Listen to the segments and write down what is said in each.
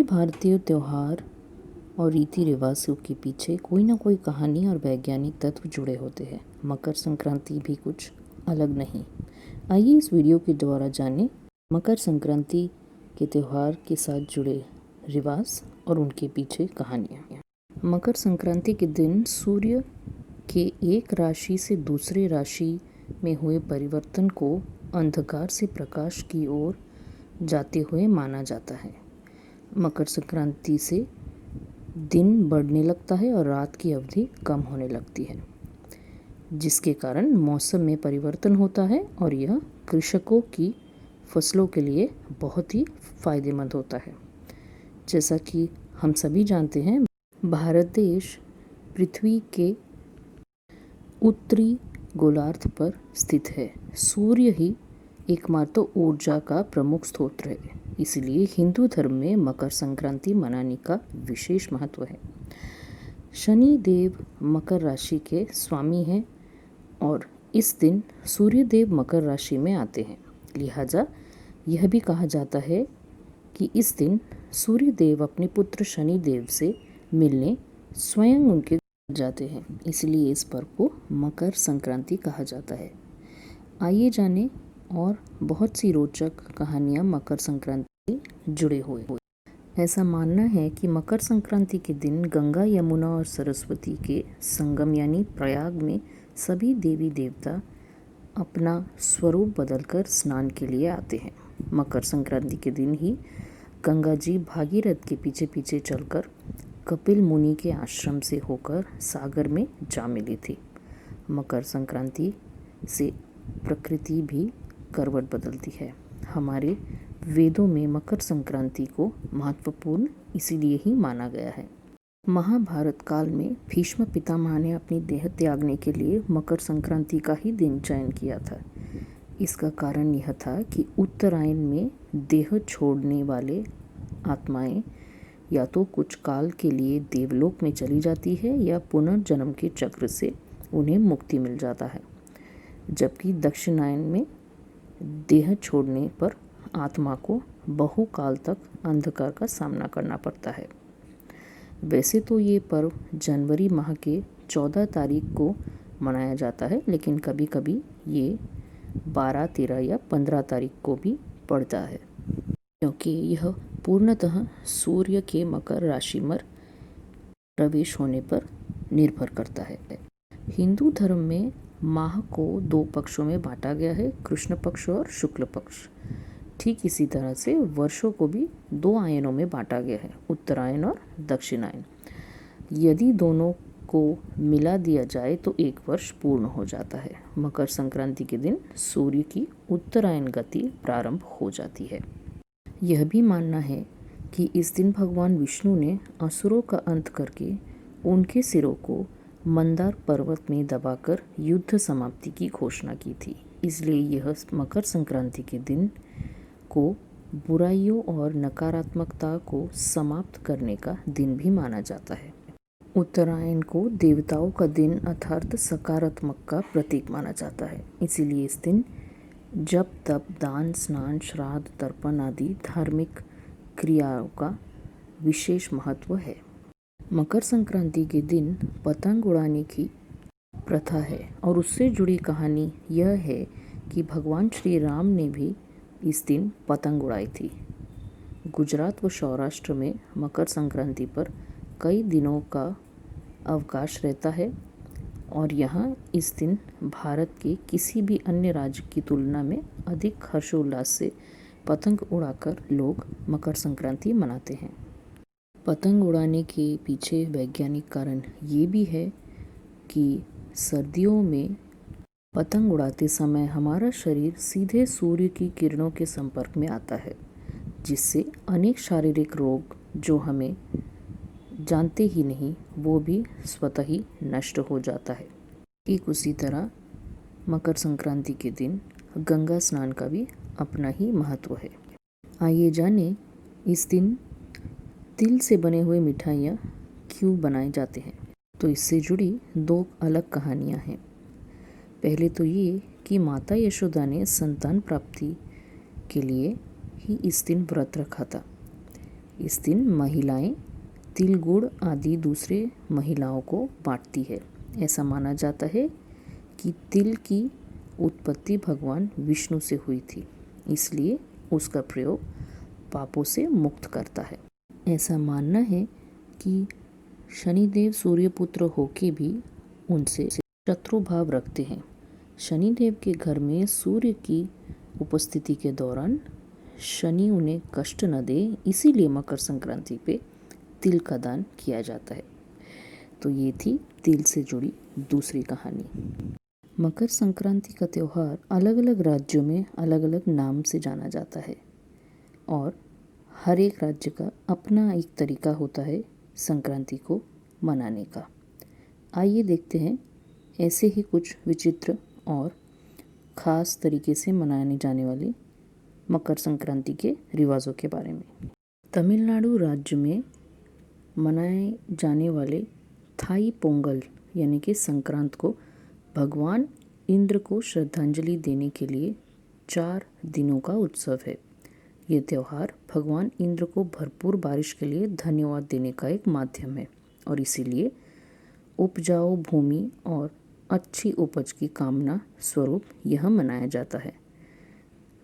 सभी भारतीय त्यौहार और रीति रिवाजों के पीछे कोई ना कोई कहानी और वैज्ञानिक तत्व जुड़े होते हैं। मकर संक्रांति भी कुछ अलग नहीं। आइए इस वीडियो के द्वारा जानें मकर संक्रांति के त्यौहार के साथ जुड़े रिवाज और उनके पीछे कहानियाँ। मकर संक्रांति के दिन सूर्य के एक राशि से दूसरे राशि में हुए परिवर्तन को अंधकार से प्रकाश की ओर जाते हुए माना जाता है। मकर संक्रांति से दिन बढ़ने लगता है और रात की अवधि कम होने लगती है, जिसके कारण मौसम में परिवर्तन होता है और यह कृषकों की फसलों के लिए बहुत ही फायदेमंद होता है। जैसा कि हम सभी जानते हैं, भारत देश पृथ्वी के उत्तरी गोलार्ध पर स्थित है। सूर्य ही एकमात्र ऊर्जा का प्रमुख स्रोत है, इसलिए हिंदू धर्म में मकर संक्रांति मनाने का विशेष महत्व है। शनि देव मकर राशि के स्वामी हैं और इस दिन सूर्य देव मकर राशि में आते हैं। लिहाजा यह भी कहा जाता है कि इस दिन सूर्य देव अपने पुत्र शनि देव से मिलने स्वयं उनके घर जाते हैं, इसलिए इस पर्व को मकर संक्रांति कहा जाता है। आइए जानें और बहुत सी रोचक कहानियाँ मकर संक्रांति से जुड़े हुए। ऐसा मानना है कि मकर संक्रांति के दिन गंगा, यमुना और सरस्वती के संगम यानी प्रयाग में सभी देवी देवता अपना स्वरूप बदलकर स्नान के लिए आते हैं। मकर संक्रांति के दिन ही गंगा जी भागीरथ के पीछे पीछे चलकर कपिल मुनि के आश्रम से होकर सागर में जा मिली थी। मकर संक्रांति से प्रकृति भी करवट बदलती है। हमारे वेदों में मकर संक्रांति को महत्वपूर्ण इसीलिए ही माना गया है। महाभारत काल में भीष्म पितामह ने अपनी देह त्यागने के लिए मकर संक्रांति का ही दिन चयन किया था। इसका कारण यह था कि उत्तरायण में देह छोड़ने वाले आत्माएं या तो कुछ काल के लिए देवलोक में चली जाती है या पुनर्जन्म के चक्र से उन्हें मुक्ति मिल जाता है, जबकि दक्षिणायन में देह छोड़ने पर आत्मा को बहुकाल तक अंधकार का सामना करना पड़ता है। वैसे तो ये पर्व जनवरी माह के 14 तारीख को मनाया जाता है, लेकिन कभी कभी ये 12, 13 या 15 तारीख को भी पड़ता है, क्योंकि यह पूर्णतः सूर्य के मकर राशि में प्रवेश होने पर निर्भर करता है। हिंदू धर्म में माह को 2 पक्षों में बांटा गया है, कृष्ण पक्ष और शुक्ल पक्ष। ठीक इसी तरह से वर्षों को भी 2 आयनों में बांटा गया है, उत्तरायण और दक्षिणायन। यदि दोनों को मिला दिया जाए तो 1 वर्ष पूर्ण हो जाता है। मकर संक्रांति के दिन सूर्य की उत्तरायण गति प्रारंभ हो जाती है। यह भी मानना है कि इस दिन भगवान विष्णु ने असुरों का अंत करके उनके सिरों को मंदार पर्वत में दबाकर युद्ध समाप्ति की घोषणा की थी। इसलिए यह मकर संक्रांति के दिन को बुराइयों और नकारात्मकता को समाप्त करने का दिन भी माना जाता है। उत्तरायण को देवताओं का दिन अर्थात सकारात्मक का प्रतीक माना जाता है। इसीलिए इस दिन जप, तप, दान, स्नान, श्राद्ध, तर्पण आदि धार्मिक क्रियाओं का विशेष महत्व है। मकर संक्रांति के दिन पतंग उड़ाने की प्रथा है और उससे जुड़ी कहानी यह है कि भगवान श्री राम ने भी इस दिन पतंग उड़ाई थी। गुजरात व सौराष्ट्र में मकर संक्रांति पर कई दिनों का अवकाश रहता है और यहाँ इस दिन भारत के किसी भी अन्य राज्य की तुलना में अधिक हर्षोल्लास से पतंग उड़ाकर लोग मकर संक्रांति मनाते हैं। पतंग उड़ाने के पीछे वैज्ञानिक कारण ये भी है कि सर्दियों में पतंग उड़ाते समय हमारा शरीर सीधे सूर्य की किरणों के संपर्क में आता है, जिससे अनेक शारीरिक रोग जो हमें जानते ही नहीं वो भी स्वतः ही नष्ट हो जाता है। ठीक उसी तरह मकर संक्रांति के दिन गंगा स्नान का भी अपना ही महत्व है। आइए जानें इस दिन तिल से बने हुए मिठाइयाँ क्यों बनाए जाते हैं। तो इससे जुड़ी 2 अलग कहानियाँ हैं। पहले तो ये कि माता यशोदा ने संतान प्राप्ति के लिए ही इस दिन व्रत रखा था। इस दिन महिलाएं तिल गुड़ आदि दूसरे महिलाओं को बांटती है। ऐसा माना जाता है कि तिल की उत्पत्ति भगवान विष्णु से हुई थी, इसलिए उसका प्रयोग पापों से मुक्त करता है। ऐसा मानना है कि शनिदेव सूर्यपुत्र होके भी उनसे शत्रु भाव रखते हैं। शनिदेव के घर में सूर्य की उपस्थिति के दौरान शनि उन्हें कष्ट न दे, इसीलिए मकर संक्रांति पे तिल का दान किया जाता है। तो ये थी तिल से जुड़ी दूसरी कहानी। मकर संक्रांति का त्यौहार अलग अलग राज्यों में अलग अलग नाम से जाना जाता है और हर एक राज्य का अपना एक तरीका होता है संक्रांति को मनाने का। आइए देखते हैं ऐसे ही कुछ विचित्र और ख़ास तरीके से मनाने जाने वाली मकर संक्रांति के रिवाजों के बारे में। तमिलनाडु राज्य में मनाए जाने वाले थाई पोंगल यानी कि संक्रांत को भगवान इंद्र को श्रद्धांजलि देने के लिए 4 दिनों का उत्सव है। ये त्यौहार भगवान इंद्र को भरपूर बारिश के लिए धन्यवाद देने का एक माध्यम है और इसीलिए उपजाऊ भूमि और अच्छी उपज की कामना स्वरूप यह मनाया जाता है।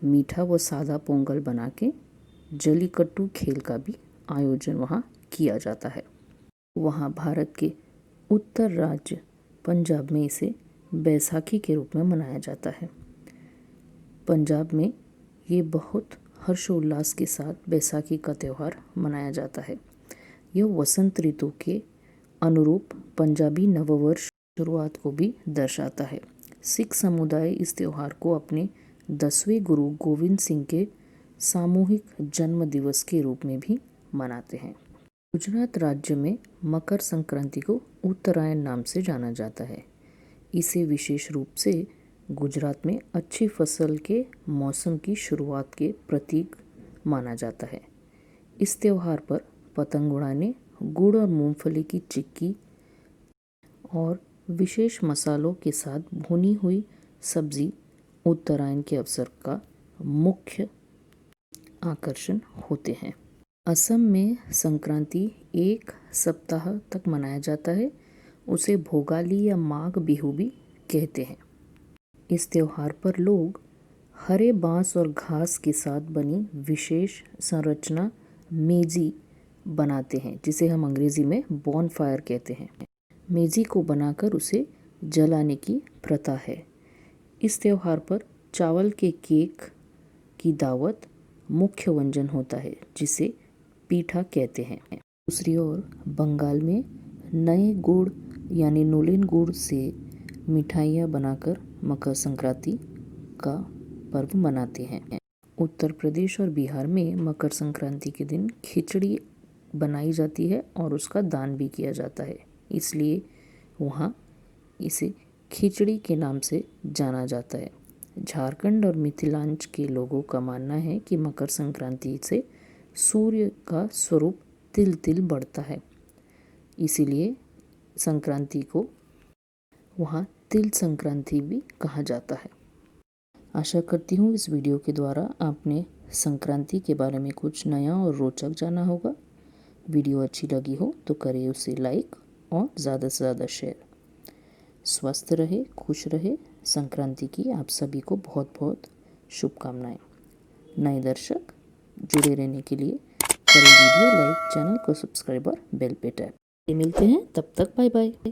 मीठा व सादा पोंगल बना के जलीकट्टू खेल का भी आयोजन वहाँ किया जाता है। वहाँ भारत के उत्तर राज्य पंजाब में इसे बैसाखी के रूप में मनाया जाता है। पंजाब में ये बहुत हर्षोल्लास के साथ बैसाखी का त्यौहार मनाया जाता है। यह वसंत ऋतु के अनुरूप पंजाबी नववर्ष शुरुआत को भी दर्शाता है। सिख समुदाय इस त्यौहार को अपने 10वें गुरु गोविंद सिंह के सामूहिक जन्म दिवस के रूप में भी मनाते हैं। गुजरात राज्य में मकर संक्रांति को उत्तरायण नाम से जाना जाता है। इसे विशेष रूप से गुजरात में अच्छी फसल के मौसम की शुरुआत के प्रतीक माना जाता है। इस त्यौहार पर पतंग उड़ाने, गुड़ और मूंगफली की चिक्की और विशेष मसालों के साथ भुनी हुई सब्जी उत्तरायण के अवसर का मुख्य आकर्षण होते हैं। असम में संक्रांति 1 सप्ताह तक मनाया जाता है। उसे भोगाली या माघ बिहू भी कहते हैं। इस त्यौहार पर लोग हरे बांस और घास के साथ बनी विशेष संरचना मेजी बनाते हैं, जिसे हम अंग्रेजी में बॉनफायर कहते हैं। मेजी को बनाकर उसे जलाने की प्रथा है। इस त्यौहार पर चावल के केक की दावत मुख्य व्यंजन होता है, जिसे पीठा कहते हैं। दूसरी ओर बंगाल में नए गुड़ यानी नूलिन गुड़ से मिठाइयाँ बनाकर मकर संक्रांति का पर्व मनाते हैं। उत्तर प्रदेश और बिहार में मकर संक्रांति के दिन खिचड़ी बनाई जाती है और उसका दान भी किया जाता है, इसलिए वहाँ इसे खिचड़ी के नाम से जाना जाता है। झारखंड और मिथिलांचल के लोगों का मानना है कि मकर संक्रांति से सूर्य का स्वरूप तिल तिल बढ़ता है, इसीलिए संक्रांति को वहाँ तिल संक्रांति भी कहा जाता है। आशा करती हूँ इस वीडियो के द्वारा आपने संक्रांति के बारे में कुछ नया और रोचक जाना होगा। वीडियो अच्छी लगी हो तो करें उसे लाइक और ज़्यादा से ज़्यादा शेयर। स्वस्थ रहे, खुश रहे। संक्रांति की आप सभी को बहुत बहुत शुभकामनाएं। नए दर्शक जुड़े रहने के लिए करें वीडियो लाइक, चैनल को सब्सक्राइब और बेल पे टैप। मिलते हैं, तब तक बाय बाय।